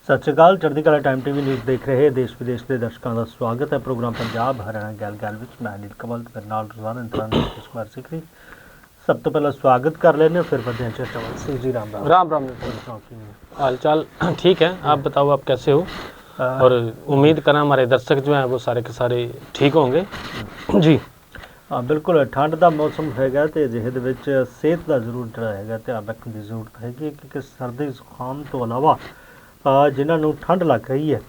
ਸਤਿ ਸ਼੍ਰੀ ਅਕਾਲ। ਚੜ੍ਹਦੀ ਕਲਾ ਟਾਈਮ ਟੀਵੀ ਨਿਊਜ਼ ਦੇਖ ਰਹੇ ਦੇਸ਼ ਵਿਦੇਸ਼ ਦੇ ਦਰਸ਼ਕਾਂ ਦਾ ਸਵਾਗਤ ਹੈ। ਪ੍ਰੋਗਰਾਮ ਪੰਜਾਬ ਹਰਿਆਣਾ ਗੱਲ ਵਿੱਚ ਮੈਂ ਨੀਲ ਕਮਲ ਤੇ ਮੇਰੇ ਨਾਲ ਰੋਜ਼ਾਨਾ ਇੰਟਰਨੈਟ ਕੁਮਾਰ ਸਿੱਖੀ। सब तो पहले स्वागत कर लेने फिर बढ़ते हैं चर्चा में। जी राम राम राम राम। हाल चाल ठीक है, आप बताओ आप कैसे हो? और उम्मीद करें हमारे दर्शक जो हैं वो सारे के सारे ठीक होंगे जी। हाँ बिल्कुल, ठंड का मौसम हैगा तो अजिहे दे विच सेहत का जरूर जिहड़ा हैगा ध्यान रखने की जरूरत हैगी, क्योंकि सर्दी जुकाम तो अलावा जिन्होंने ठंड लग रही है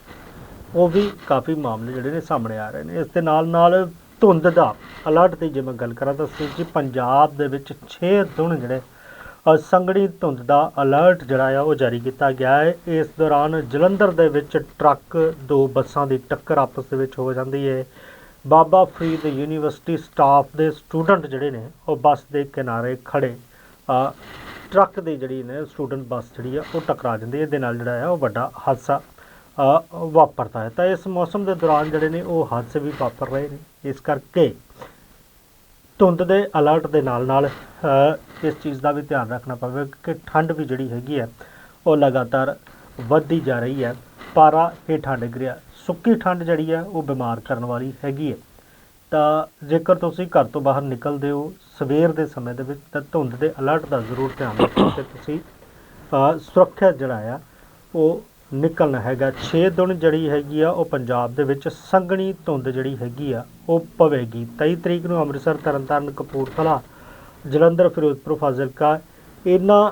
वो भी काफ़ी मामले जिहड़े ने सामने आ रहे हैं। इस दे नाल धुंध का अलर्ट की जे मैं गल करा तो जी पंजाब दे विच 6 दिन जिहड़े संघनी धुंध का अलर्ट जिहड़ा आ वो जारी किया गया है। इस दौरान जलंधर दे विच ट्रक दो बसां की टक्कर आपस दे विच हो जाती है। बाबा फरीद यूनीवर्सिटी स्टाफ के स्टूडेंट जिहड़े ने वो बस के किनारे खड़े ट्रक की जिहड़ी ने स्टूडेंट बस जिहड़ी आ वो टकरा जाती है। इहदे नाल जिहड़ा आ वो वड्डा हादसा वापरता है। तो इस मौसम के दौरान जिहड़े ने वो हादसे भी वापर रहे हैं। इस करके धुंध के अलर्ट के नाल इस चीज़ का भी ध्यान रखना पवेगा कि ठंड भी जिहड़ी हैगी है वो लगातार वधदी जा रही है। पारा हेठां डिग रिहा, सुक्की ठंड जिहड़ी है वो बीमार करने वाली हैगी है। तो जेकर तुसीं घर तो बाहर निकलदे हो सवेर के समय दे विच तां धुंध के अलर्ट का जरूर ध्यान रखो कि तुसीं सुरੱਖਿਆ जिहड़ा आ वो निकलना हैगा। 6 दिन जिहड़ी हैगी आ वो पंजाब दे विच संघनी धुंध जिहड़ी हैगी आ वो पवेगी। 23 तरीक नूं अमृतसर, तरनताਰਨ, कपूरथला, जलंधर, फिरोजपुर, फाजिलका इन्हां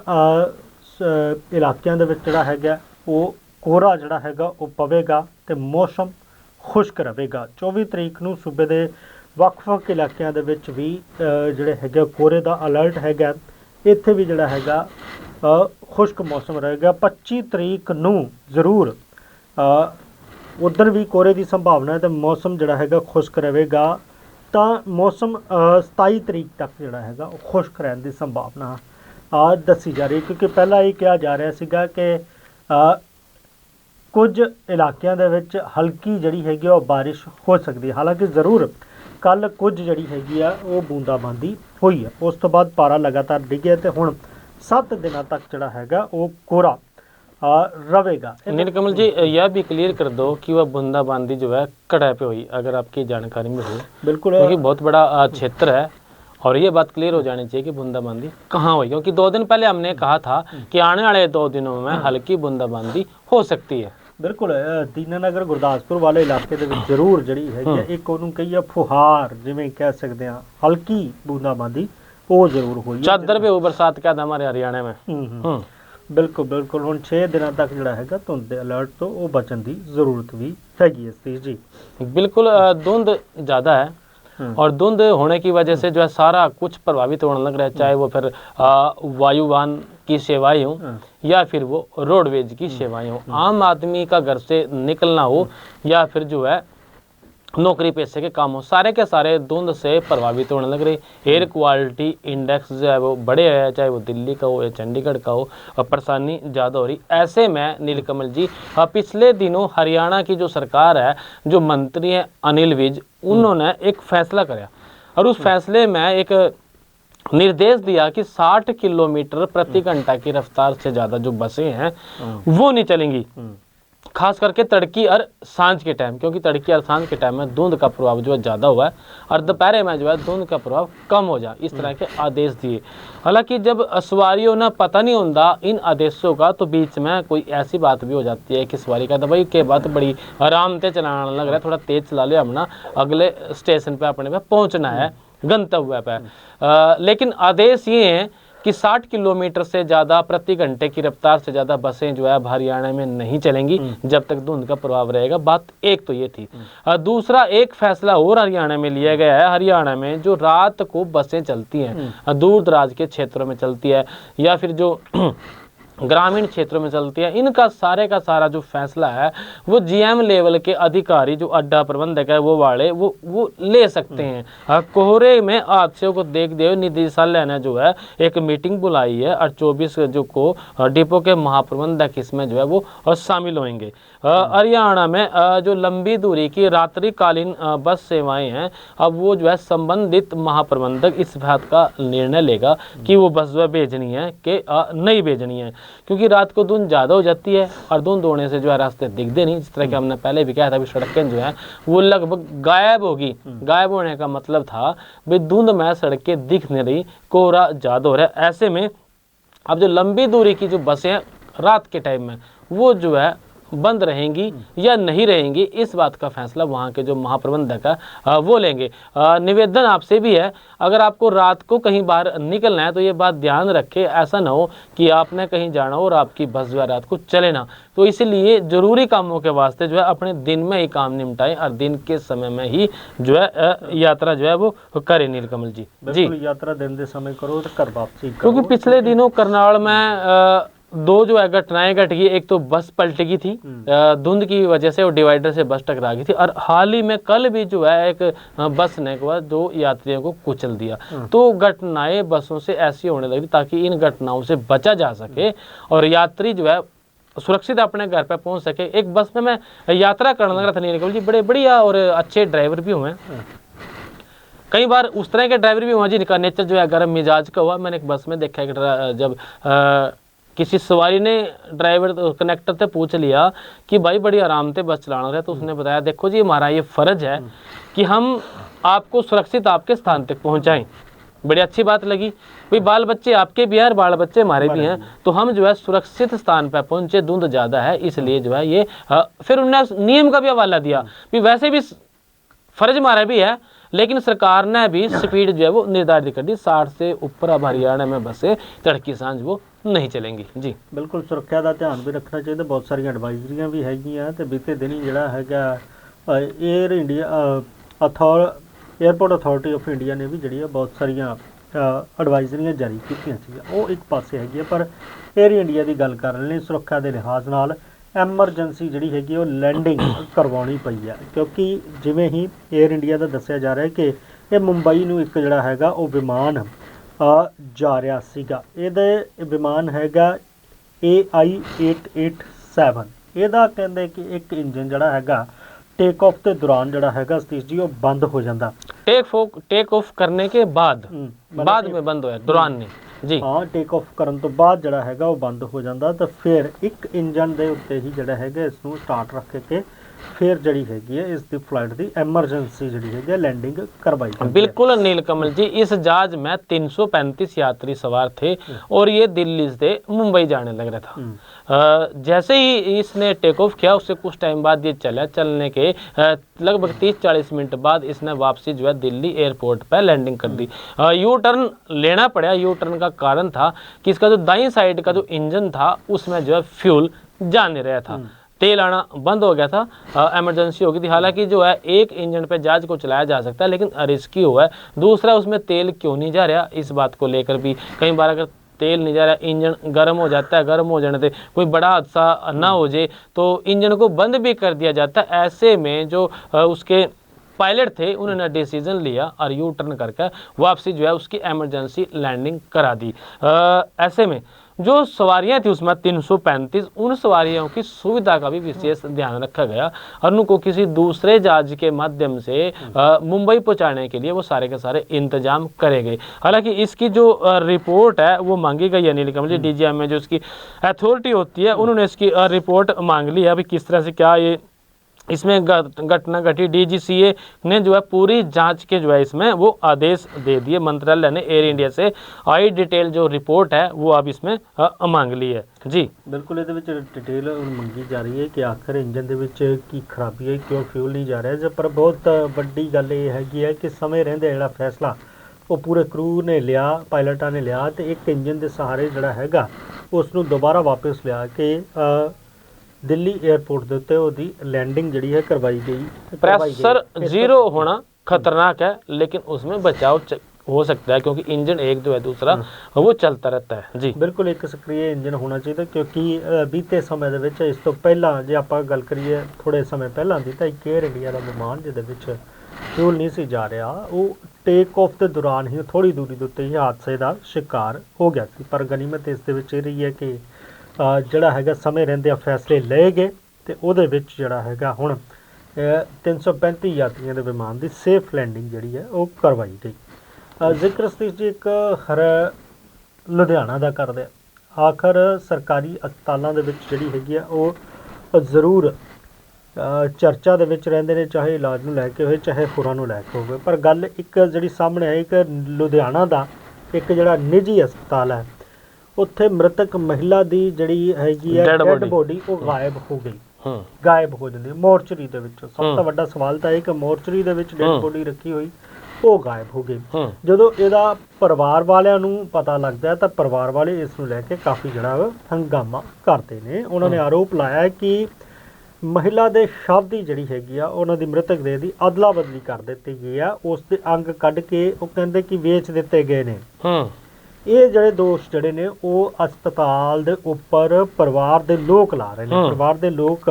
इलाकिਆਂ ਦੇ ਵਿੱਚ ਜਿਹੜਾ ਹੈਗਾ ਉਹ ਕੋਹਰਾ ਜਿਹੜਾ ਹੈਗਾ ਉਹ ਪਵੇਗਾ ਤੇ ਮੌਸਮ ਖੁਸ਼ਕ ਰਹੇਗਾ। 24 ਤਰੀਕ ਨੂੰ ਸੂਬੇ ਦੇ ਵੱਖ-ਵੱਖ ਇਲਾਕਿਆਂ ਦੇ ਵਿੱਚ ਵੀ ਜਿਹੜੇ ਹੈਗੇ ਕੋਹਰੇ ਦਾ ਅਲਰਟ ਹੈਗਾ। ਇੱਥੇ ਵੀ ਜਿਹੜਾ ਹੈਗਾ खुश्क मौसम रहेगा। 25 तरीक नूं जरूर उधर भी कोहरे की संभावना है तो मौसम जिहड़ा हैगा खुश्क रहेगा। तो मौसम 27 तरीक तक जिहड़ा हैगा खुश्क रहने की संभावना दसी जा रही है, क्योंकि पहला ये कहा जा रहा सीगा कि कुछ इलाकों दे विच हल्की जिहड़ी हैगी बारिश हो सकती है। हालांकि जरूर कल कुछ जिहड़ी हैगी आ वो बूंदाबांदी हुई है। उस तो बाद पारा लगातार डिग्गिया तो हुण 7 दिनों तक जड़ा हैगा वो कोहरा रहेगा। नीलकमल जी यह भी क्लियर कर दो कि वह बूंदाबांदी जो है कड़ा पे हुई, अगर आपकी जानकारी में हो। बिल्कुल, क्योंकि बहुत बड़ा क्षेत्र है और ये बात क्लियर हो जानी चाहिए कि बूंदाबांदी कहाँ हुई, क्योंकि 2 दिन पहले हमने कहा था कि आने वाले 2 दिनों में हल्की बूंदाबांदी हो सकती है। बिल्कुल, दीनानगर गुरदासपुर वाले इलाके दे विच जरूर जड़ी है एक ओनू कही फुहार जिवें कह सकते हैं हल्की बूंदाबांदी वो जरूर हुई। चादर पे बरसात क्या था हमारे हरियाणा में। बिल्कुल बिल्कुल, हुण 6 दिनों तक जिहड़ा हैगा धुंध दे अलर्ट तो वो बचन की जरूरत भी हैगी है। जी बिल्कुल, धुंध ज़्यादा है और धुंध होने की वजह से जो है सारा कुछ प्रभावित होने लग रहा है, चाहे वो फिर वायुवाहन की सेवाएं हों या फिर वो रोडवेज की सेवाएं हों। आम आदमी का घर से निकलना हो या फिर जो है नौकरी पेशे के काम हो, सारे के सारे धुंध से प्रभावित होने लग रही। एयर क्वालिटी इंडेक्स जो है वो बढ़े है, चाहे वो दिल्ली का हो या चंडीगढ़ का हो, और परेशानी ज़्यादा हो रही। ऐसे में नीलकमल जी पिछले दिनों हरियाणा की जो सरकार है, जो मंत्री हैं अनिल विज, उन्होंने एक फैसला कराया और उस फैसले में एक निर्देश दिया कि 60 किलोमीटर प्रति घंटा की रफ्तार से ज़्यादा जो बसें हैं वो नहीं चलेंगी, खास करके तड़की और सांझ के टाइम, क्योंकि तड़की और सांझ के टाइम में धुंध का प्रभाव जो है ज़्यादा हुआ है और दोपहर में जो है धुंध का प्रभाव कम हो जाए, इस तरह के आदेश दिए। हालांकि जब सवारियों ने पता नहीं होता इन आदेशों का तो बीच में कोई ऐसी बात भी हो जाती है कि सवारी का तो भाई के बात बड़ी आराम से चलाना लग रहा है, थोड़ा तेज़ चला लिया हमने, अगले स्टेशन पर अपने पे पहुँचना है, गंतव्य पर। लेकिन आदेश ये हैं कि 60 किलोमीटर से ज़्यादा प्रति घंटे की रफ्तार से ज़्यादा बसें जो है हरियाणा में नहीं चलेंगी जब तक धुंध का प्रभाव रहेगा। बात एक तो ये थी। दूसरा एक फैसला और हरियाणा में लिया गया है। हरियाणा में जो रात को बसें चलती हैं, दूर दराज के क्षेत्रों में चलती है या फिर जो ग्रामीण क्षेत्रों में चलती है, इनका सारे का सारा जो फैसला है वो जीएम लेवल के अधिकारी जो अड्डा प्रबंधक है वो वाले वो ले सकते हैं। कोहरे में हादसों को देखते हुए निदेशालय ने जो है एक मीटिंग बुलाई है और 24 जो को डिपो के महाप्रबंधक इसमें जो है वो शामिल होंगे। हरियाणा में जो लंबी दूरी की रात्रिकालीन बस सेवाएं हैं, अब वो जो है संबंधित महाप्रबंधक इस बात का निर्णय लेगा कि वो बस जो है भेजनी है कि नहीं भेजनी है। क्योंकि रात को धुंध ज़्यादा हो जाती है और धुंध होने से जो है रास्ते दिखते नहीं, जिस तरह कि हमने पहले भी कहा था, भी सड़कें जो है वो लगभग गायब होगी। गायब होने का मतलब था भाई धुंध में सड़कें दिख नहीं रही, कोहरा ज़्यादा हो रहा है। ऐसे में अब जो लंबी दूरी की जो बसें हैं रात के टाइम में वो जो है बंद रहेंगी या नहीं रहेंगी, इस बात का फैसला वहाँ के जो महाप्रबंधक है वो लेंगे। निवेदन आपसे भी है, अगर आपको रात को कहीं बाहर निकलना है तो ये बात ध्यान रखें, ऐसा ना हो कि आपने कहीं जाना हो और आपकी बस जो है रात को चले ना। तो इसलिए ज़रूरी कामों के वास्ते जो है अपने दिन में ही काम निपटाएं और दिन के समय में ही जो है यात्रा जो है वो करें। नीलकमल जी बिल्कुल, यात्रा दिन के समय करो तो घर वापसी करो। क्योंकि पिछले दिनों करनाल में दो जो है घटनाएं घट गई। एक तो बस पलट गई थी धुंध की वजह से, और डिवाइडर से बस टकरा गई थी, और हाल ही में कल भी जो है एक बस ने के बाद 2 यात्रियों को कुचल दिया। तो घटनाएं बसों से ऐसी होने लगी ताकि इन घटनाओं से बचा जा सके और यात्री जो है सुरक्षित अपने घर पर पहुंच सके। एक बस में मैं यात्रा करने लग रहा था नीलकमल जी, बड़े बढ़िया और अच्छे ड्राइवर भी हुए हैं। कई बार उस तरह के ड्राइवर भी हुआ जिनका नेचर जो है गर्म मिजाज का हुआ। मैंने एक बस में देखा है जब किसी सवारी ने ड्राइवर कनेक्टर से पूछ लिया कि भाई बड़ी आराम से बस चलाना है, तो उसने बताया देखो जी हमारा ये फ़र्ज़ है कि हम आपको सुरक्षित आपके स्थान तक पहुंचाएं। बड़ी अच्छी बात लगी, भाई बाल बच्चे आपके भी हैं और बाल बच्चे हमारे भी हैं, तो हम जो है सुरक्षित स्थान पर पहुंचे। धुंध ज़्यादा है इसलिए जो है ये फिर उन्होंने नियम का भी हवाला दिया भी वैसे भी फ़र्ज हमारा भी है, लेकिन सरकार ने भी स्पीड जो है वो निर्धारित कर दी 60 से ऊपर। अब हरियाणा में बसें तड़की सांझ वो नहीं चलेंगी जी। बिल्कुल, सुरक्षा का ध्यान भी रखना चाहिए। बहुत सारी एडवाइजरियां भी हैगियां ते बीते दिन ही जिहड़ा हैगा air India airport authority of India ने भी जिहड़ी बहुत सारिया एडवाइजरियां जारी कीतियां सी। वो एक पासे हैगी है, पर एयर इंडिया की गल कर रहे सुरक्षा के लिहाज नाल एमरजेंसी जिहड़ी हैगी वो लैंडिंग करवाउणी पई है, क्योंकि जिवें ही एयर इंडिया का दस्सिया जा रहा है कि ये मुंबई नूं एक जिहड़ा हैगा वो विमान जा रहा सीगा। ਇਹਦੇ विमान हैगा AI-887। ਇਹਦਾ ਕਹਿੰਦੇ कि एक इंजन जिहड़ा हैगा टेक ऑफ के दौरान जिहड़ा हैगा सतीश जी वो बंद हो जाता। टेक ऑफ करने के बाद में बंद होया, दौरान नहीं जी। हाँ, टेक ऑफ करन तो बाद जिहड़ा हैगा वो बंद हो जाता, तो फिर एक इंजन के उत्ते ही जिहड़ा हैगा इसनूं स्टार्ट रख के फिर जिहड़ी हैगी है इसकी फ्लाइट की एमरजेंसी जिहड़ी हैगी लैंडिंग करवाई जाती है। बिल्कुल नीलकमल जी, इस जहाज में 335 यात्री सवार थे और ये दिल्ली से मुंबई जाने लग रहा था। जैसे ही इसने टेक ऑफ किया उससे कुछ टाइम बाद ये चलने के लगभग 30-40 मिनट बाद इसने वापसी जो है दिल्ली एयरपोर्ट पर लैंडिंग कर दी। यू टर्न लेना पड़ा। यू टर्न का कारण था कि इसका जो दाईं साइड का जो इंजन था उसमें जो है फ्यूल जा नहीं रहा था, तेल आना बंद हो गया था, एमरजेंसी हो गई थी। हालांकि जो है एक इंजन पे जहाज को चलाया जा सकता है, लेकिन रिस्की हुआ है। दूसरा, उसमें तेल क्यों नहीं जा रहा, इस बात को लेकर भी कई बार अगर तेल नहीं जा रहा, इंजन गर्म हो जाता है, गर्म हो जाने से कोई बड़ा हादसा ना हो जाए तो इंजन को बंद भी कर दिया जाता है। ऐसे में जो उसके पायलट थे उन्होंने डिसीजन लिया और यू टर्न करके वापसी जो है उसकी एमरजेंसी लैंडिंग करा दी। ऐसे में जो सवारियां थी उसमें 335, उन सवारियों की सुविधा का भी विशेष ध्यान रखा गया और उनको किसी दूसरे जहाज के माध्यम से मुंबई पहुंचाने के लिए वो सारे के सारे इंतजाम करे गए। हालांकि इसकी जो रिपोर्ट है वो मांगी गई है नीलकमल जी, DGM में जो इसकी अथॉरिटी होती है उन्होंने इसकी रिपोर्ट मांग ली है। अभी किस तरह से क्या ये इसमें घटना घटी, DGCA ने जो है पूरी जांच के जो है इसमें वो आदेश दे दिए। मंत्रालय ने एयर इंडिया से आई डिटेल जो रिपोर्ट है वो अब इसमें मांग ली है जी। बिल्कुल, ये डिटेल मंगी जा रही है कि आखिर इंजन के विच की खराबी है, क्यों फ्यूल नहीं जा रहा। पर बहुत वड्डी गल ये हैगी है कि समय रहंदे जिहड़ा फैसला वो पूरे क्रू ने लिया, पायलटां ने लिया, तो एक इंजन के सहारे जिहड़ा हैगा उसनूं दोबारा वापस लिया के दिल्ली एयरपोर्ट के उत्ते उहदी लैंडिंग जिहड़ी है करवाई गई। प्रेशर जीरो होना खतरनाक है, लेकिन उसमें बचाव हो सकता है क्योंकि इंजन एक जो है दूसरा वो चलता रहता है जी। बिल्कुल, एक सक्रिय इंजन होना चाहिए, क्योंकि बीते समय दे विच इस तो पहला जे आपां गल करिए थोड़े समय पहलां दी तां एक एयर इंडिया दा विमान जिहदे विच फ्यूल नहीं सी जा रहा, वो टेक ऑफ के दौरान ही थोड़ी दूरी के उत्ते ही हादसे का शिकार हो गया सी। पर गनीमत इस दे विच रही है कि ਜਿਹੜਾ ਹੈਗਾ ਸਮੇਂ ਰਹਿੰਦਿਆਂ फैसले ਲਏ गए तो ਉਹਦੇ ਵਿੱਚ ਜਿਹੜਾ ਹੈਗਾ ਹੁਣ 335 यात्रियों के विमान की सेफ लैंडिंग ਜਿਹੜੀ है वो करवाई गई। ਜ਼ਿਕਰ ਸਤੀਸ਼ जी एक हर लुधियाना का करते ਆਖਰ ਸਰਕਾਰੀ ਹਸਪਤਾਲਾਂ ਦੇ ਵਿੱਚ ਜਿਹੜੀ ਹੈਗੀ ਆ ਉਹ ਜ਼ਰੂਰ ਚਰਚਾ ਦੇ ਵਿੱਚ ਰਹਿੰਦੇ ਨੇ, ਚਾਹੇ ਇਲਾਜ ਨੂੰ ਲੈ ਕੇ ਹੋਵੇ ਚਾਹੇ ਹੋਰਾਂ ਨੂੰ ਲੈ ਕੇ ਹੋਵੇ। ਪਰ ਗੱਲ ਇੱਕ ਜਿਹੜੀ ਸਾਹਮਣੇ ਆਈ, ਇੱਕ ਲੁਧਿਆਣਾ ਦਾ ਇੱਕ ਜਿਹੜਾ ਨਿੱਜੀ ਹਸਪਤਾਲ ਹੈ, ਉੱਥੇ ਮ੍ਰਿਤਕ ਮਹਿਲਾ ਦੀ ਜਿਹੜੀ ਹੈਗੀ ਹੈ ਡੈਡ ਬੋਡੀ ਉਹ ਗਾਇਬ ਹੋ ਗਈ, ਗਾਇਬ ਹੋ ਜਾਂਦੀ ਮੋਰਚਰੀ ਦੇ ਵਿੱਚ। ਸਭ ਤੋਂ ਵੱਡਾ ਸਵਾਲ ਤਾਂ ਇਹ ਕਿ ਮੋਰਚਰੀ ਦੇ ਵਿੱਚ ਡੈਡ ਬੋਡੀ ਰੱਖੀ ਹੋਈ ਉਹ ਗਾਇਬ ਹੋ ਗਈ। ਜਦੋਂ ਇਹਦਾ ਪਰਿਵਾਰ ਵਾਲਿਆਂ ਨੂੰ ਪਤਾ ਲੱਗਦਾ ਤਾਂ ਪਰਿਵਾਰ ਵਾਲੇ ਇਸ ਨੂੰ ਲੈ ਕੇ ਕਾਫੀ ਜਿਹੜਾ ਹੰਗਾਮਾ ਕਰਦੇ ਨੇ। ਉਹਨਾਂ ਨੇ ਆਰੋਪ ਲਾਇਆ ਕਿ ਮਹਿਲਾ ਦੇ ਸ਼ਵ ਦੀ ਜਿਹੜੀ ਹੈਗੀ ਆ, ਉਹਨਾਂ ਦੀ ਮ੍ਰਿਤਕ ਦੇਹ ਦੀ ਅਦਲਾ ਬਦਲੀ ਕਰ ਦਿੱਤੀ ਗਈ ਆ, ਉਸ ਦੇ ਅੰਗ ਕੱਢ ਕੇ ਉਹ ਕਹਿੰਦੇ ਕਿ ਵੇਚ ਦਿੱਤੇ ਗਏ ਨੇ। ਇਹ ਜਿਹੜੇ ਦੋਸ਼ ਜਿਹੜੇ ਨੇ ਉਹ ਹਸਪਤਾਲ ਦੇ ਉੱਪਰ ਪਰਿਵਾਰ ਦੇ ਲੋਕ ਲਾ ਰਹੇ ਨੇ। ਪਰਿਵਾਰ ਦੇ ਲੋਕ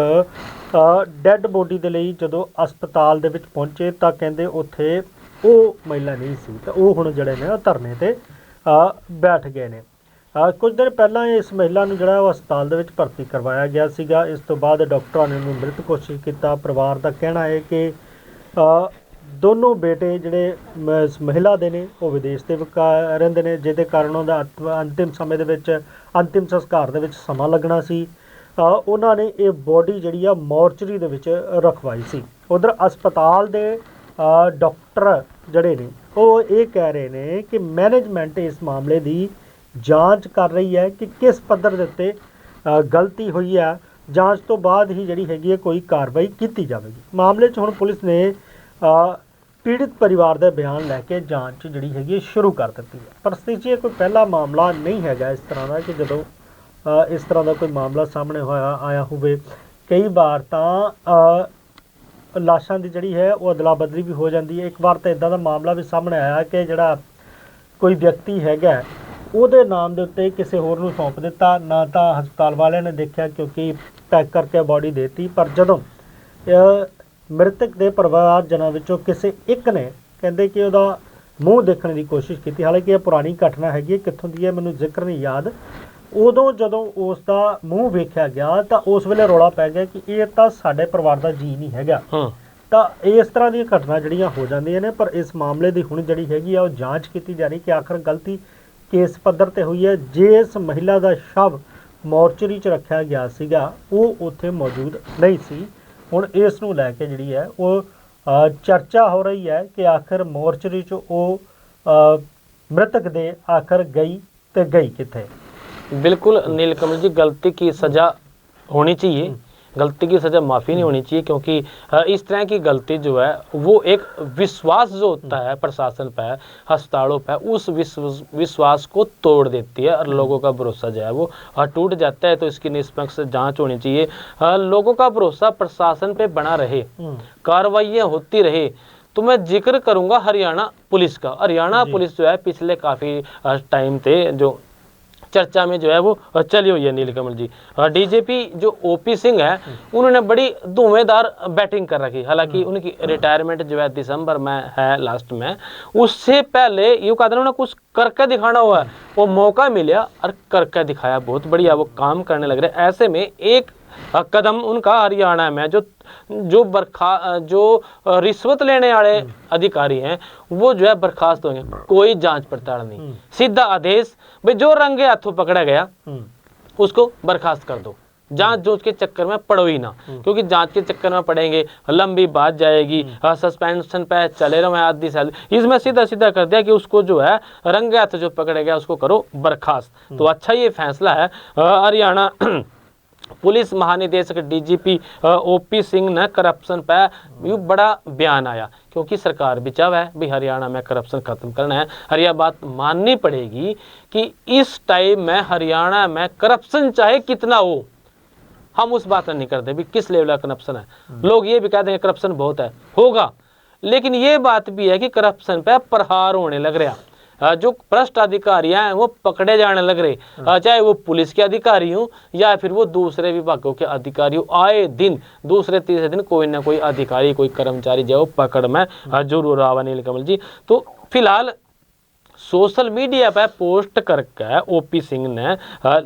ਡੈੱਡ ਬੋਡੀ ਦੇ ਲਈ ਜਦੋਂ ਹਸਪਤਾਲ ਦੇ ਵਿੱਚ ਪਹੁੰਚੇ ਤਾਂ ਕਹਿੰਦੇ ਉੱਥੇ ਉਹ ਮਹਿਲਾ ਨਹੀਂ ਸੀ, ਤਾਂ ਉਹ ਹੁਣ ਜਿਹੜੇ ਨੇ ਉਹ ਧਰਨੇ ਤੇ ਬੈਠ ਗਏ ਨੇ। ਕੁਝ ਦਿਨ ਪਹਿਲਾਂ ਇਸ ਮਹਿਲਾ ਨੂੰ ਜਿਹੜਾ ਉਹ ਹਸਪਤਾਲ ਦੇ ਵਿੱਚ ਭਰਤੀ ਕਰਵਾਇਆ ਗਿਆ ਸੀਗਾ। ਇਸ ਤੋਂ ਬਾਅਦ ਡਾਕਟਰਾਂ ਨੇ ਉਹਨੂੰ ਮ੍ਰਿਤ ਘੋਸ਼ਿਤ ਕੀਤਾ। ਪਰਿਵਾਰ ਦਾ ਕਹਿਣਾ ਹੈ ਕਿ ਦੋਨੋਂ ਬੇਟੇ ਜਿਹੜੇ ਮਹਿਲਾ ਦੇ ਨੇ ਉਹ ਵਿਦੇਸ਼ ਦੇ ਰਹਿੰਦੇ ਨੇ, ਜਿਹਦੇ ਕਾਰਨ ਉਹਦਾ ਅੰਤਿਮ ਸਮੇਂ ਦੇ ਵਿੱਚ ਅੰਤਿਮ ਸੰਸਕਾਰ ਦੇ ਵਿੱਚ ਸਮਾਂ ਲੱਗਣਾ ਸੀ। ਉਹਨਾਂ ਨੇ ਇਹ ਬੋਡੀ ਜਿਹੜੀ ਆ ਮੋਰਚਰੀ ਦੇ ਵਿੱਚ ਰਖਵਾਈ ਸੀ। ਉਧਰ ਹਸਪਤਾਲ ਦੇ ਡਾਕਟਰ ਜਿਹੜੇ ਨੇ ਉਹ ਇਹ ਕਹਿ ਰਹੇ ਨੇ ਕਿ ਮੈਨੇਜਮੈਂਟ ਇਸ ਮਾਮਲੇ ਦੀ ਜਾਂਚ ਕਰ ਰਹੀ ਹੈ ਕਿ ਕਿਸ ਪੱਧਰ ਦੇ ਉੱਤੇ ਗਲਤੀ ਹੋਈ ਹੈ। ਜਾਂਚ ਤੋਂ ਬਾਅਦ ਹੀ ਜਿਹੜੀ ਹੈਗੀ ਹੈ ਕੋਈ ਕਾਰਵਾਈ ਕੀਤੀ ਜਾਵੇਗੀ। ਮਾਮਲੇ 'ਚ ਹੁਣ ਪੁਲਿਸ ਨੇ ਪੀੜਿਤ ਪਰਿਵਾਰ ਦੇ ਬਿਆਨ ਲੈ ਕੇ ਜਾਂਚ ਜਿਹੜੀ ਹੈਗੀ ਸ਼ੁਰੂ ਕਰ ਦਿੱਤੀ ਹੈ। ਪਰ ਸਥਿਤੀ ਇਹ ਕੋਈ ਪਹਿਲਾ ਮਾਮਲਾ ਨਹੀਂ ਹੈਗਾ ਇਸ ਤਰ੍ਹਾਂ ਦਾ ਕਿ ਜਦੋਂ ਇਸ ਤਰ੍ਹਾਂ ਦਾ ਕੋਈ ਮਾਮਲਾ ਸਾਹਮਣੇ ਆਇਆ ਹੋਵੇ। ਕਈ ਵਾਰ ਤਾਂ ਲਾਸ਼ਾਂ ਦੀ ਜਿਹੜੀ ਹੈ ਉਹ ਅਦਲਾ ਬਦਲੀ ਵੀ ਹੋ ਜਾਂਦੀ ਹੈ। ਇੱਕ ਵਾਰ ਤਾਂ ਇੱਦਾਂ ਦਾ ਮਾਮਲਾ ਵੀ ਸਾਹਮਣੇ ਆਇਆ ਕਿ ਜਿਹੜਾ ਕੋਈ ਵਿਅਕਤੀ ਹੈਗਾ ਉਹਦੇ ਨਾਮ ਦੇ ਉੱਤੇ ਕਿਸੇ ਹੋਰ ਨੂੰ ਸੌਂਪ ਦਿੱਤਾ, ਨਾ ਤਾਂ ਹਸਪਤਾਲ ਵਾਲਿਆਂ ਨੇ ਦੇਖਿਆ ਕਿਉਂਕਿ ਪੈਕ ਕਰਕੇ ਬੋਡੀ ਦੇਤੀ, ਪਰ ਜਦੋਂ ਮ੍ਰਿਤਕ ਦੇ ਪਰਿਵਾਰਜਨਾਂ ਵਿੱਚੋਂ ਕਿਸੇ ਇੱਕ ਨੇ ਕਹਿੰਦੇ ਕਿ ਉਹਦਾ ਮੂੰਹ ਦੇਖਣ ਦੀ ਕੋਸ਼ਿਸ਼ ਕੀਤੀ। ਹਾਲਾਂਕਿ ਇਹ ਪੁਰਾਣੀ ਘਟਨਾ ਹੈਗੀ, ਕਿੱਥੋਂ ਦੀ ਹੈ ਮੈਨੂੰ ਜ਼ਿਕਰ ਨਹੀਂ ਯਾਦ। ਉਦੋਂ ਜਦੋਂ ਉਸ ਦਾ ਮੂੰਹ ਵੇਖਿਆ ਗਿਆ ਤਾਂ ਉਸ ਵੇਲੇ ਰੌਲਾ ਪੈ ਗਿਆ ਕਿ ਇਹ ਤਾਂ ਸਾਡੇ ਪਰਿਵਾਰ ਦਾ ਜੀ ਨਹੀਂ ਹੈਗਾ। ਤਾਂ ਇਸ ਤਰ੍ਹਾਂ ਦੀਆਂ ਘਟਨਾ ਜਿਹੜੀਆਂ ਹੋ ਜਾਂਦੀਆਂ ਨੇ। ਪਰ ਇਸ ਮਾਮਲੇ ਦੀ ਹੁਣ ਜਿਹੜੀ ਹੈਗੀ ਆ ਉਹ ਜਾਂਚ ਕੀਤੀ ਜਾ ਰਹੀ ਕਿ ਆਖਰ ਗਲਤੀ ਕਿਸ ਪੱਧਰ ਤੇ ਹੋਈ ਹੈ। ਜਿਸ ਮਹਿਲਾ ਦਾ ਸ਼ਵ ਮੋਰਚਰੀ 'ਚ ਰੱਖਿਆ ਗਿਆ ਸੀਗਾ ਉਹ ਉੱਥੇ ਮੌਜੂਦ ਨਹੀਂ ਸੀ। ਹੁਣ ਇਸ ਨੂੰ ਲੈ ਕੇ ਜਿਹੜੀ ਹੈ ਉਹ ਚਰਚਾ ਹੋ ਰਹੀ ਹੈ ਕਿ ਆਖਰ ਮੋਰਚਰੀ 'ਚ ਉਹ ਮ੍ਰਿਤਕ ਦੇ ਆਖਰ ਗਈ ਤੇ ਗਈ किथे। बिल्कुल नीलकमल जी, गलती की सज़ा होनी चाहिए, गलती की सज़ा माफ़ी नहीं होनी चाहिए, क्योंकि इस तरह की गलती जो है वो एक विश्वास जो होता है प्रशासन पर, अस्पतालों पर, उस विश्वास को तोड़ देती है और लोगों का भरोसा जो है वो टूट जाता है। तो इसकी निष्पक्ष जांच होनी चाहिए, लोगों का भरोसा प्रशासन पे बना रहे, कार्रवाइयाँ होती रहे। तो मैं जिक्र करूँगा हरियाणा पुलिस का। हरियाणा पुलिस जो है पिछले काफ़ी टाइम थे जो चर्चा में जो है वो चली हुई है नीलकमल जी। डीजीपी जो ओपी सिंह है उन्होंने बड़ी धुएंधार बैटिंग कर रखी। हालांकि उनकी रिटायरमेंट जो है दिसंबर में है, लास्ट में। उससे पहले यूँ कहते उन्होंने कुछ करके दिखाना हुआ है, वो मौका मिला और करके दिखाया, बहुत बढ़िया वो काम करने लग रहे। ऐसे में एक कदम उनका हरियाणा में जो रिश्वत लेने वाले अधिकारी हैं वो जो है बर्खास्त होंगे। कोई जांच पड़ताल नहीं, सीधा आदेश भाई जो रंगे हाथों पकड़ा गया उसको बर्खास्त कर दो। जांच जोच के चक्कर में पड़ो ही ना, क्योंकि जांच के चक्कर में पड़ेंगे लंबी बात जाएगी, सस्पेंशन पे चले रहे आधी साल। इसमें सीधा सीधा कर दिया कि उसको जो है रंगे हाथ जो पकड़े गया उसको करो बर्खास्त। तो अच्छा ये फैसला है। हरियाणा पुलिस महानिदेशक डीजीपी ओपी सिंह ने करप्शन पर भी बड़ा बयान आया, क्योंकि सरकार भी चाह है भी हरियाणा में करप्शन खत्म करना है। और यह बात माननी पड़ेगी कि इस टाइम में हरियाणा में करप्शन चाहे कितना हो, हम उस बात नहीं करते भी किस लेवल का करप्शन है। लोग ये भी कहते हैं करप्शन बहुत है, होगा, लेकिन ये बात भी है कि करप्शन पे प्रहार होने लग रहा। जो भ्रष्ट अधिकारी हैं वो पकड़े जाने लग रहे, चाहे वो पुलिस के अधिकारी हों या फिर वो दूसरे विभागों के अधिकारी हो। आए दिन दूसरे तीसरे दिन कोई ना कोई अधिकारी, कोई कर्मचारी जो पकड़ में जरूर आवा नीलकमल जी। तो फिलहाल सोशल मीडिया पर पोस्ट करके ओपी सिंह ने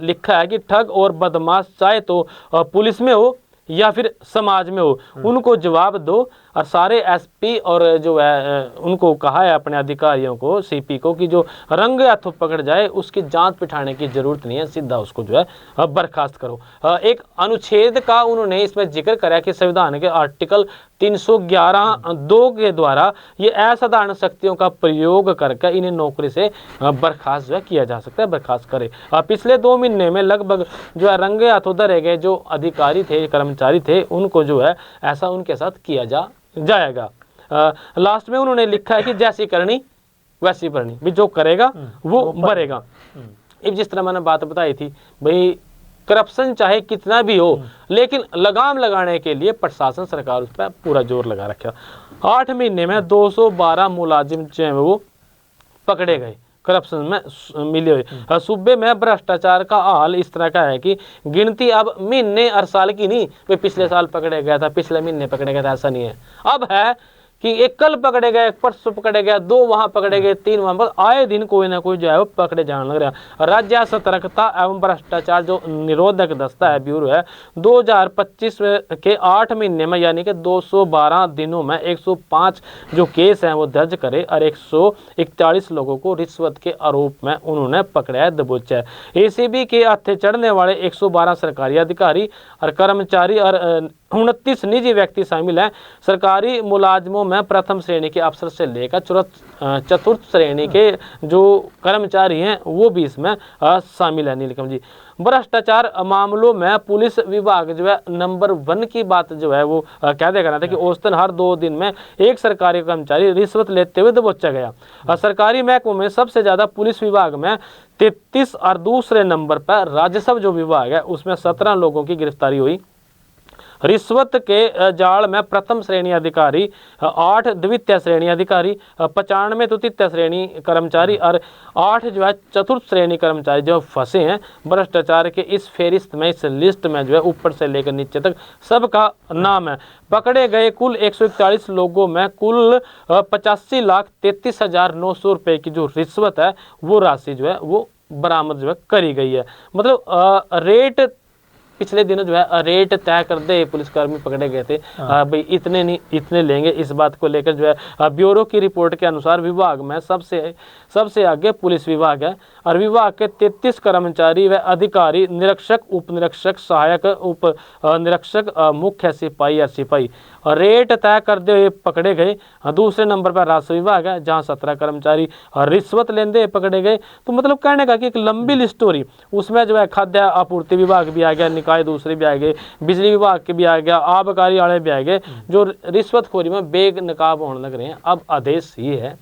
लिखा है कि ठग और बदमाश चाहे तो पुलिस में हो या फिर समाज में हो, उनको जवाब दो और सारे एसपी और जो है उनको कहा है अपने अधिकारियों को, सीपी को, कि जो रंगे हाथों पकड़ जाए उसकी जांच बिठाने की जरूरत नहीं है, सीधा उसको जो है बर्खास्त करो। एक अनुच्छेद का उन्होंने इसमें जिक्र करा कि संविधान के आर्टिकल 311(2) के द्वारा ये असाधारण शक्तियों का प्रयोग करके इन्हें नौकरी से बर्खास्त जो है किया जा सकता है, बर्खास्त करे। पिछले 2 महीने में लगभग जो है रंगे हाथों धरे गए जो अधिकारी थे, कर्मचारी थे, उनको जो है ऐसा उनके साथ किया जाएगा। लास्ट में उन्होंने लिखा है कि जैसी करनी वैसी भरनी, भी जो करेगा वो भरेगा। अब जिस तरह मैंने बात बताई थी भाई, करप्शन चाहे कितना भी हो, लेकिन लगाम लगाने के लिए प्रशासन, सरकार उस पर पूरा जोर लगा रखा। 8 महीने में 212 मुलाजिम जो है वो पकड़े गए करप्शन में मिले हुए। सूबे में भ्रष्टाचार का हाल इस तरह का है कि गिनती अब महीने और साल की नहीं, वे पिछले साल पकड़े गया था, पिछले महीने पकड़े गया था, ऐसा नहीं है। अब है कि एक कल पकड़े गए, एक परसों पकड़े गए, 2 वहां पकड़े गए, 3 वहां पर, आए दिन कोई ना कोई जो है वो पकड़े जाने लग रहा। राज्य सतर्कता एवं भ्रष्टाचार जो निरोधक दस्ता है, ब्यूरो है, 2025 के 8 महीने में यानी कि 212 दिनों में 105 जो केस हैं वो दर्ज करे और 141 लोगों को रिश्वत के आरोप में उन्होंने पकड़ा है, दबोचा है। एसीबी के हत्थे चढ़ने वाले 112 सरकारी अधिकारी और कर्मचारी और 29 निजी व्यक्ति शामिल हैं। सरकारी मुलाजमों में प्रथम श्रेणी के अफसर से लेकर चतुर्थ श्रेणी के जो कर्मचारी हैं वो भी इसमें शामिल है। नीलकम जी, भ्रष्टाचार मामलों में पुलिस विभाग जो है नंबर 1 की बात जो है वो क्या देखा रहा था कि औसतन हर 2 दिन में एक सरकारी कर्मचारी रिश्वत लेते हुए दबोचा गया। सरकारी महकमों में सबसे ज्यादा पुलिस विभाग में 33 और दूसरे नंबर पर राजस्व जो विभाग है उसमें 17 लोगों की गिरफ्तारी हुई। रिश्वत के जाल में प्रथम श्रेणी अधिकारी 8 द्वितीय श्रेणी अधिकारी 95 तृतीय श्रेणी कर्मचारी और 8 जो है चतुर्थ श्रेणी कर्मचारी जो फंसे हैं। भ्रष्टाचार के इस फेरिस्त में, इस लिस्ट में जो है ऊपर से लेकर नीचे तक सबका नाम है। पकड़े गए कुल 141 लोगों में कुल 85,33,900 रुपये की जो रिश्वत है वो राशि जो है वो बरामद जो है करी गई है। मतलब रेट पिछले दिनों जो है रेट तय कर दे पुलिसकर्मी पकड़े गए थे, भाई इतने नहीं इतने लेंगे। इस बात को लेकर जो है ब्यूरो की रिपोर्ट के अनुसार विभाग में सबसे आगे पुलिस विभाग है और विभाग के 33 कर्मचारी व अधिकारी, निरीक्षक, उप निरीक्षक, सहायक उप निरीक्षक, मुख्य सिपाही या सिपाही रेट तय करते हुए पकड़े गए। दूसरे नंबर पर राजस्व विभाग है जहां 17 कर्मचारी रिश्वत लेंदे हुए पकड़े गए। तो मतलब कहने का कि एक लंबी लिस्ट हो रही, उसमें जो है खाद्य आपूर्ति विभाग भी आ गया, निकाय दूसरे भी आ गए, बिजली विभाग के भी आ गया, आबकारी वाले भी आ गए, जो रिश्वतखोरी में बेनकाब होने लग रहे हैं। अब आदेश ये है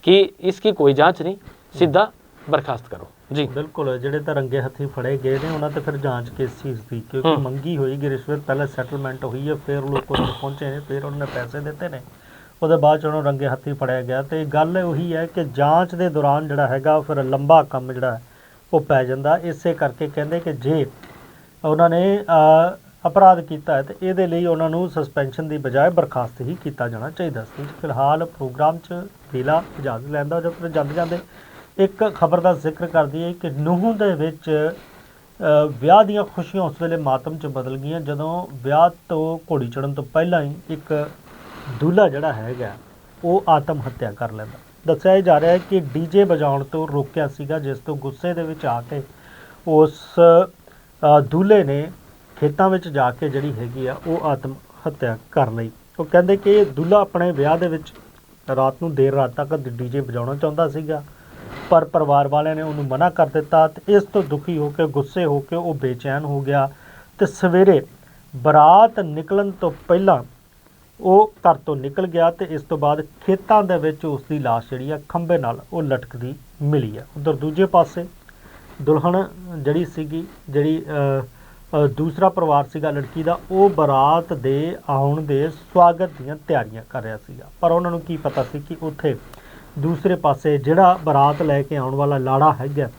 कि इसकी कोई जांच नहीं, सीधा बर्खास्त करो जी। बिल्कुल, ਜਿਹੜੇ ਤਾਂ ਰੰਗੇ ਹੱਥੀਂ ਫੜੇ ਗਏ ਨੇ ਉਹਨਾਂ ਤੇ ਫਿਰ ਜਾਂਚ ਕਿਸ ਚੀਜ਼ ਦੀ, ਕਿਉਂਕਿ ਮੰਗੀ ਹੋਏਗੀ ਰਿਸ਼ਵਤ, ਪਹਿਲਾਂ ਸੈਟਲਮੈਂਟ ਹੋਈ ਹੈ, ਫਿਰ ਲੋਕ ਉੱਥੇ ਪਹੁੰਚੇ ਨੇ, ਫਿਰ ਉਹਨਾਂ ਨੇ ਪੈਸੇ ਦਿੱਤੇ ਨੇ, ਉਹਦੇ ਬਾਅਦ 'ਚ ਉਹਨੂੰ ਰੰਗੇ ਹੱਥੀਂ ਫੜਿਆ ਗਿਆ। ਤੇ ਗੱਲ ਉਹੀ ਹੈ ਕਿ ਜਾਂਚ ਦੇ ਦੌਰਾਨ ਜਿਹੜਾ ਹੈਗਾ ਫਿਰ ਲੰਬਾ ਕੰਮ ਜਿਹੜਾ ਉਹ ਪੈ ਜਾਂਦਾ। ਇਸੇ ਕਰਕੇ ਕਹਿੰਦੇ ਕਿ ਜੇ ਉਹਨਾਂ ਨੇ ਅਪਰਾਧ ਕੀਤਾ ਹੈ ਤੇ ਇਹਦੇ ਲਈ ਉਹਨਾਂ ਨੂੰ ਸਸਪੈਂਸ਼ਨ ਦੀ ਬਜਾਏ ਬਰਖਾਸਤ ਹੀ ਕੀਤਾ ਜਾਣਾ ਚਾਹੀਦਾ ਸੀ। ਫਿਲਹਾਲ ਪ੍ਰੋਗਰਾਮ 'ਚ ਵੇਲਾ ਇਜਾਜ਼ਤ ਲੈਂਦਾ, ਜਦੋਂ ਜਾਂਦੇ ਜਾਂਦੇ ਇੱਕ ਖਬਰ ਦਾ ਜ਼ਿਕਰ ਕਰ ਦਈਏ ਕਿ ਨੂੰਹ ਦੇ ਵਿੱਚ ਵਿਆਹ ਦੀਆਂ ਖੁਸ਼ੀਆਂ ਉਸ ਵੇਲੇ ਮਾਤਮ 'ਚ ਬਦਲ ਗਈਆਂ ਜਦੋਂ ਵਿਆਹ ਤੋਂ ਘੋੜੀ ਚੜ੍ਹਨ ਤੋਂ ਪਹਿਲਾਂ ਹੀ ਇੱਕ ਦੂल्हा ਜਿਹੜਾ ਹੈਗਾ ਉਹ ਆਤਮ ਹੱਤਿਆ ਕਰ ਲੈਂਦਾ। ਦੱਸਿਆ ਜਾ ਰਿਹਾ ਹੈ ਕਿ ਡੀਜੇ ਵਜਾਉਣ ਤੋਂ ਰੋਕਿਆ ਸੀਗਾ, ਜਿਸ ਤੋਂ ਗੁੱਸੇ ਦੇ ਵਿੱਚ ਆ ਕੇ ਉਸ ਦੂल्हे ਨੇ ਖੇਤਾਂ ਵਿੱਚ ਜਾ ਕੇ ਜਿਹੜੀ ਹੈਗੀ ਆ ਉਹ ਆਤਮ ਹੱਤਿਆ ਕਰ ਲਈ। ਉਹ ਕਹਿੰਦੇ ਕਿ ਦੂल्हा ਆਪਣੇ ਵਿਆਹ ਦੇ ਵਿੱਚ ਰਾਤ ਨੂੰ ਦੇਰ ਰਾਤ ਤੱਕ ਡੀਜੇ ਵਜਾਉਣਾ ਚਾਹੁੰਦਾ ਸੀਗਾ, ਪਰ ਪਰਿਵਾਰ ਵਾਲਿਆਂ ਨੇ ਉਹਨੂੰ ਮਨਾ ਕਰ ਦਿੱਤਾ ਤੇ ਇਸ ਤੋਂ ਦੁਖੀ ਹੋ ਕੇ, ਗੁੱਸੇ ਹੋ ਕੇ ਉਹ ਬੇਚੈਨ ਹੋ ਗਿਆ ਤੇ ਸਵੇਰੇ ਬਰਾਤ ਨਿਕਲਣ ਤੋਂ ਪਹਿਲਾਂ ਉਹ ਘਰ ਤੋਂ ਨਿਕਲ ਗਿਆ ਤੇ ਇਸ ਤੋਂ ਬਾਅਦ ਖੇਤਾਂ ਦੇ ਵਿੱਚ ਉਸ ਦੀ ਲਾਸ਼ ਜਿਹੜੀ ਆ ਖੰਭੇ ਨਾਲ ਉਹ ਲਟਕਦੀ ਮਿਲੀ ਆ। ਉਧਰ ਦੂਜੇ ਪਾਸੇ ਦੁਲਹਨ ਜਿਹੜੀ ਸੀਗੀ, ਜਿਹੜੀ ਦੂਸਰਾ ਪਰਿਵਾਰ ਸੀਗਾ ਲੜਕੀ ਦਾ, ਉਹ ਬਰਾਤ ਦੇ ਆਉਣ ਦੇ ਸਵਾਗਤ ਦੀਆਂ ਤਿਆਰੀਆਂ ਕਰ ਰਿਹਾ ਸੀਗਾ, ਪਰ ਉਹਨਾਂ ਨੂੰ ਕੀ ਪਤਾ ਸੀ ਕਿ ਉੱਥੇ ਦੂਸਰੇ ਪਾਸੇ ਜਿਹੜਾ ਬਰਾਤ ਲੈ ਕੇ ਆਉਣ ਵਾਲਾ ਲਾੜਾ ਹੈਗਾ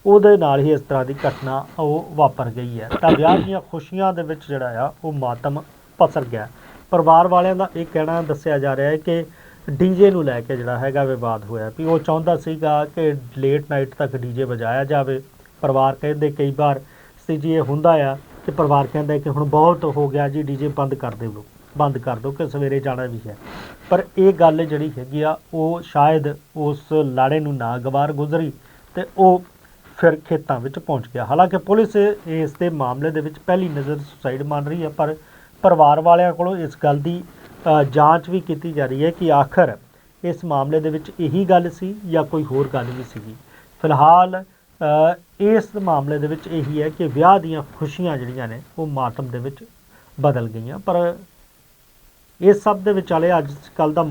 ਉਹਦੇ ਨਾਲ ਹੀ ਇਸ ਤਰ੍ਹਾਂ ਦੀ ਘਟਨਾ ਉਹ ਵਾਪਰ ਗਈ ਹੈ। ਤਾਂ ਵਿਆਹ ਦੀਆਂ ਖੁਸ਼ੀਆਂ ਦੇ ਵਿੱਚ ਜਿਹੜਾ ਆ ਉਹ ਮਾਤਮ ਪਸਰ ਗਿਆ। ਪਰਿਵਾਰ ਵਾਲਿਆਂ ਦਾ ਇਹ ਕਹਿਣਾ ਦੱਸਿਆ ਜਾ ਰਿਹਾ ਹੈ ਕਿ ਡੀਜੇ ਨੂੰ ਲੈ ਕੇ ਜਿਹੜਾ ਹੈਗਾ ਵਿਵਾਦ ਹੋਇਆ, ਵੀ ਉਹ ਚਾਹੁੰਦਾ ਸੀਗਾ ਕਿ ਲੇਟ ਨਾਈਟ ਤੱਕ ਡੀਜੇ ਵਜਾਇਆ ਜਾਵੇ। ਪਰਿਵਾਰ ਕਹਿੰਦੇ ਕਈ ਵਾਰ ਸੀ ਜੀ ਇਹ ਹੁੰਦਾ ਆ ਕਿ ਪਰਿਵਾਰ ਕਹਿੰਦਾ ਕਿ ਹੁਣ ਬਹੁਤ ਹੋ ਗਿਆ ਜੀ, ਡੀਜੇ ਬੰਦ ਕਰ ਦਿਓ। ਬੰਦ ਕਰ ਦਿਓ ਕਿ ਸਵੇਰੇ ਜਾਣਾ ਵੀ ਹੈ। ਪਰ ਇਹ ਗੱਲ ਜਿਹੜੀ ਹੈਗੀ ਆ ਉਹ ਸ਼ਾਇਦ ਉਸ ਲਾੜੇ ਨੂੰ ਨਾਗਵਾਰ ਗੁਜ਼ਰੀ ਤੇ ਉਹ ਫਿਰ ਖੇਤਾਂ ਵਿੱਚ ਪਹੁੰਚ ਗਿਆ। ਹਾਲਾਂਕਿ ਪੁਲਿਸ ਇਸ ਦੇ ਮਾਮਲੇ ਦੇ ਵਿੱਚ ਪਹਿਲੀ ਨਜ਼ਰ ਸੁਸਾਈਡ ਮੰਨ ਰਹੀ ਹੈ, ਪਰ ਪਰਿਵਾਰ ਵਾਲਿਆਂ ਕੋਲੋਂ ਇਸ ਗੱਲ ਦੀ ਜਾਂਚ ਵੀ ਕੀਤੀ ਜਾ ਰਹੀ ਹੈ ਕਿ ਆਖਰ ਇਸ ਮਾਮਲੇ ਦੇ ਵਿੱਚ ਇਹੀ ਗੱਲ ਸੀ ਜਾਂ ਕੋਈ ਹੋਰ ਗੱਲ ਵੀ ਸੀਗੀ। ਫਿਲਹਾਲ ਇਸ ਮਾਮਲੇ ਦੇ ਵਿੱਚ ਇਹੀ ਹੈ ਕਿ ਵਿਆਹ ਦੀਆਂ ਖੁਸ਼ੀਆਂ ਜਿਹੜੀਆਂ ਨੇ ਉਹ ਮਾਤਮ ਦੇ ਵਿੱਚ ਬਦਲ ਗਈਆਂ। ਪਰ ਇਸ ਸਭ ਦੇ ਵਿਚਾਲੇ ਅੱਜ ਕੱਲ੍ਹ ਦਾ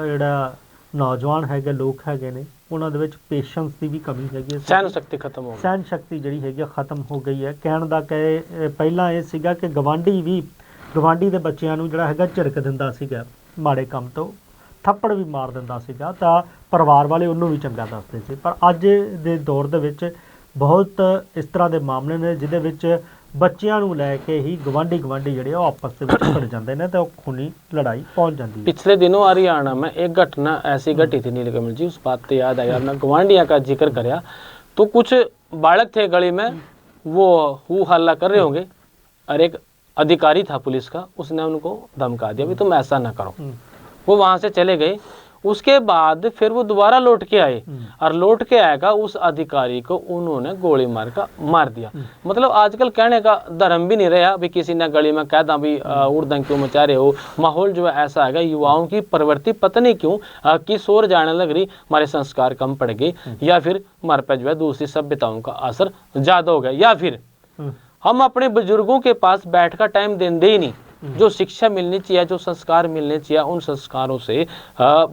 ਜਿਹੜਾ ਨੌਜਵਾਨ ਹੈਗੇ ਲੋਕ ਹੈਗੇ ਨੇ ਉਹਨਾਂ ਦੇ ਵਿੱਚ ਪੇਸ਼ੈਂਸ ਦੀ ਵੀ ਕਮੀ ਹੈਗੀ ਹੈ। ਸਹਿਣ ਸ਼ਕਤੀ ਖਤਮ ਹੋ ਗਈ, ਸਹਿਣ ਸ਼ਕਤੀ ਜਿਹੜੀ ਹੈਗੀ ਆ ਖਤਮ ਹੋ ਗਈ ਹੈ। ਕਹਿਣ ਦਾ ਕਿ ਪਹਿਲਾਂ ਇਹ ਸੀਗਾ ਕਿ ਗਵਾਂਢੀ ਦੇ ਬੱਚਿਆਂ ਨੂੰ ਜਿਹੜਾ ਹੈਗਾ ਝਿੜਕ ਦਿੰਦਾ ਸੀਗਾ, ਮਾੜੇ ਕੰਮ ਤੋਂ ਥੱਪੜ ਵੀ ਮਾਰ ਦਿੰਦਾ ਸੀਗਾ ਤਾਂ ਪਰਿਵਾਰ ਵਾਲੇ ਉਹਨੂੰ ਵੀ ਚੰਗਾ ਦੱਸਦੇ ਸੀ। ਪਰ ਅੱਜ ਦੇ ਦੌਰ ਦੇ ਵਿੱਚ ਬਹੁਤ ਇਸ ਤਰ੍ਹਾਂ ਦੇ ਮਾਮਲੇ ਨੇ ਜਿਹਦੇ ਵਿੱਚ ਬੱਚਿਆਂ ਨੂੰ ਲੈ ਕੇ ਹੀ ਗਵਾਂਢੀ ਜਿਹੜੇ ਉਹ आपस ਦੇ ਵਿੱਚ ਭਿੜ ਜਾਂਦੇ ਨੇ ਤੇ ਉਹ खूनी लड़ाई पहुंच जाती है। पिछले दिनों हरियाणा में एक घटना ऐसी घटी थी नीलकमल जी, उस बात से याद आया, आपने गवांढिया का जिक्र कराया तो कुछ बालक थे गली में, वो हू हल्ला कर रहे होंगे और एक अधिकारी था पुलिस का, उसने उनको धमका दिया भी तुम ऐसा ना करो। वो वहां से चले गए। उसके बाद फिर वो दोबारा लौट के आए और लौट के आएगा उस अधिकारी को उन्होंने गोली मार दिया। मतलब आजकल कहने का धर्म भी नहीं रहा भी किसी ने गली में कह दा भी उड़दंग क्यों मचा रहे हो। माहौल जो है ऐसा है, युवाओं की प्रवृत्ति पता नहीं क्यों किस ओर जाने लग रही। हमारे संस्कार कम पड़ गए या फिर हमारे पे जो है दूसरी सभ्यताओं का असर ज्यादा हो गया, या फिर हम अपने बुजुर्गों के पास बैठ का टाइम देंगे ही नहीं। जो शिक्षा मिलनी चाहिए, जो संस्कार मिलने चाहिए, उन संस्कारों से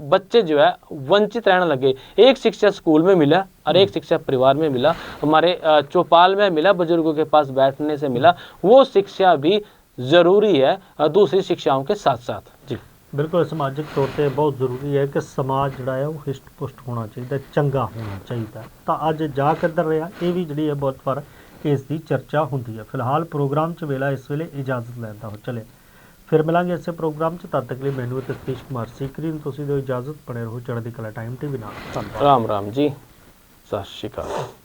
बच्चे जो है वंचित रहने लगे। एक शिक्षा स्कूल में मिला और एक शिक्षा परिवार में मिला, हमारे चौपाल में मिला, बुजुर्गों के पास बैठने से मिला। वो शिक्षा भी ज़रूरी है दूसरी शिक्षाओं के साथ साथ। जी बिल्कुल, समाजिक तौर पर बहुत ज़रूरी है कि समाज जोड़ा है वो हिस्ट पुष्ट होना चाहिए, चंगा होना चाहिए। तो अज जा किधर रहा ये भी जी बहुत बार इस दी चर्चा होंगी है। फिलहाल प्रोग्राम च वेला इस वेले इजाजत लैंदा हो, चले फिर मिलांगे इस प्रोग्राम च। तद तक लिए मैनू ते सतीश कुमार सीकरी तुसीं दिओ इजाजत, बने रहो चढ़दी कला टाइम टीवी नाल। राम राम जी, सत श्री अकाल।